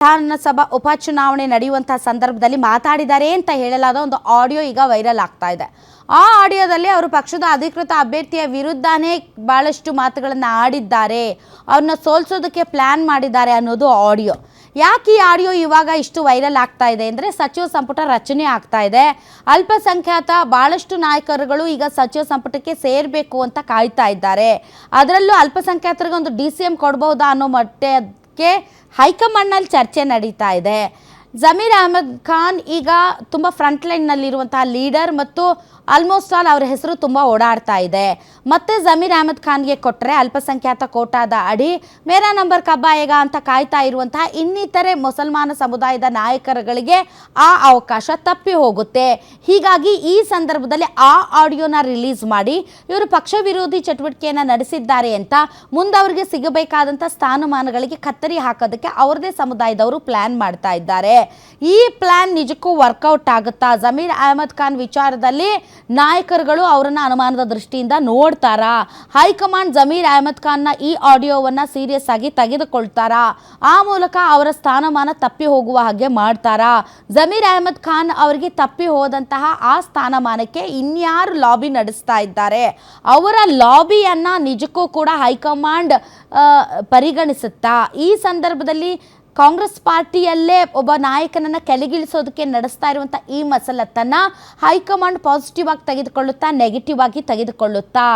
ವಿಧಾನಸಭಾ ಉಪಚುನಾವಣೆ ನಡೆಯುವಂತಹ ಸಂದರ್ಭದಲ್ಲಿ ಮಾತಾಡಿದ್ದಾರೆ ಅಂತ ಹೇಳಲಾದ ಒಂದು ಆಡಿಯೋ ಈಗ ವೈರಲ್ ಆಗ್ತಾ ಇದೆ. ಆ ಆಡಿಯೋದಲ್ಲಿ ಅವರು ಪಕ್ಷದ ಅಧಿಕೃತ ಅಭ್ಯರ್ಥಿಯ ವಿರುದ್ಧನೇ ಬಹಳಷ್ಟು ಮಾತುಗಳನ್ನು ಆಡಿದ್ದಾರೆ, ಅವ್ರನ್ನ ಸೋಲಿಸೋದಕ್ಕೆ ಪ್ಲಾನ್ ಮಾಡಿದ್ದಾರೆ ಅನ್ನೋದು ಆಡಿಯೋ. ಯಾಕೆ ಈ ಆಡಿಯೋ ಇವಾಗ ಇಷ್ಟು ವೈರಲ್ ಆಗ್ತಾ ಇದೆ ಅಂದರೆ, ಸಚಿವ ಸಂಪುಟ ರಚನೆ ಆಗ್ತಾ ಇದೆ. ಅಲ್ಪಸಂಖ್ಯಾತ ಭಾಳಷ್ಟು ನಾಯಕರುಗಳು ಈಗ ಸಚಿವ ಸಂಪುಟಕ್ಕೆ ಸೇರಬೇಕು ಅಂತ ಕಾಯ್ತಾ ಇದ್ದಾರೆ. ಅದರಲ್ಲೂ ಅಲ್ಪಸಂಖ್ಯಾತರಿಗೆ ಒಂದು DCM ಕೊಡ್ಬೋದಾ ಅನ್ನೋ ಮಟ್ಟಕ್ಕೆ ಹೈಕಮಾಂಡ್ನಲ್ಲಿ ಚರ್ಚೆ ನಡೀತಾ ಇದೆ. ಜಮೀರ್ ಅಹಮದ್ ಖಾನ್ ಈಗ ತುಂಬ ಫ್ರಂಟ್ ಲೈನ್ನಲ್ಲಿರುವಂತಹ ಲೀಡರ್ ಮತ್ತು ಆಲ್ಮೋಸ್ಟ್ ಆಲ್ ಅವರ ಹೆಸರು ತುಂಬ ಓಡಾಡ್ತಾ ಇದೆ. ಮತ್ತೆ ಜಮೀರ್ ಅಹಮದ್ ಖಾನ್ಗೆ ಕೊಟ್ಟರೆ ಅಲ್ಪಸಂಖ್ಯಾತ ಕೋಟಾದ ಅಡಿ ಮೇರಾ ನಂಬರ್ ಕಬ್ ಆಯೇಗಾ ಅಂತ ಕಾಯ್ತಾ ಇರುವಂತಹ ಇನ್ನಿತರೆ ಮುಸಲ್ಮಾನ ಸಮುದಾಯದ ನಾಯಕರುಗಳಿಗೆ ಆ ಅವಕಾಶ ತಪ್ಪಿ ಹೋಗುತ್ತೆ. ಹೀಗಾಗಿ ಈ ಸಂದರ್ಭದಲ್ಲಿ ಆ ಆಡಿಯೋನ ರಿಲೀಸ್ ಮಾಡಿ ಇವರು ಪಕ್ಷ ವಿರೋಧಿ ಚಟುವಟಿಕೆಯನ್ನು ನಡೆಸಿದ್ದಾರೆ ಅಂತ ಮುಂದವರಿಗೆ ಸಿಗಬೇಕಾದಂಥ ಸ್ಥಾನಮಾನಗಳಿಗೆ ಕತ್ತರಿ ಹಾಕೋದಕ್ಕೆ ಅವರದೇ ಸಮುದಾಯದವರು ಪ್ಲಾನ್ ಮಾಡ್ತಾ ಇದ್ದಾರೆ. ಈ ಪ್ಲಾನ್ ನಿಜಕ್ಕೂ ವರ್ಕೌಟ್ ಆಗುತ್ತಾ? ಜಮೀರ್ ಅಹಮದ್ ಖಾನ್ ವಿಚಾರದಲ್ಲಿ ನಾಯಕರುಗಳು ಅವರನ್ನ ಅನುಮಾನದ ದೃಷ್ಟಿಯಿಂದ ನೋಡ್ತಾರಾ? ಹೈಕಮಾಂಡ್ ಜಮೀರ್ ಅಹಮದ್ ಖಾನ್ನ ಈ ಆಡಿಯೋವನ್ನ ಸೀರಿಯಸ್ ಆಗಿ ತೆಗೆದುಕೊಳ್ತಾರಾ? ಆ ಮೂಲಕ ಅವರ ಸ್ಥಾನಮಾನ ತಪ್ಪಿ ಹೋಗುವ ಹಾಗೆ ಮಾಡ್ತಾರಾ? ಜಮೀರ್ ಅಹಮದ್ ಖಾನ್ ಅವರಿಗೆ ತಪ್ಪಿ ಹೋದಂತಹ ಆ ಸ್ಥಾನಮಾನಕ್ಕೆ ಇನ್ಯಾರು ಲಾಬಿ ನಡೆಸ್ತಾ ಇದ್ದಾರೆ? ಅವರ ಲಾಬಿಯನ್ನ ನಿಜಕ್ಕೂ ಕೂಡ ಹೈಕಮಾಂಡ್ ಪರಿಗಣಿಸುತ್ತಾ? ಈ ಸಂದರ್ಭದಲ್ಲಿ ಕಾಂಗ್ರೆಸ್ ಪಾರ್ಟಿಯಲ್ಲೇ ಒಬ್ಬ ನಾಯಕನನ್ನ ಕೆಳಗಿಳಿಸೋದಕ್ಕೆ ನಡೆಸ್ತಾ ಇರುವಂಥ ಈ ಮಸಲತ್ತನ್ನು ಹೈಕಮಾಂಡ್ ಪಾಸಿಟಿವ್ ಆಗಿ ತೆಗೆದುಕೊಳ್ಳುತ್ತಾ, ನೆಗೆಟಿವ್ ಆಗಿ ತೆಗೆದುಕೊಳ್ಳುತ್ತಾ?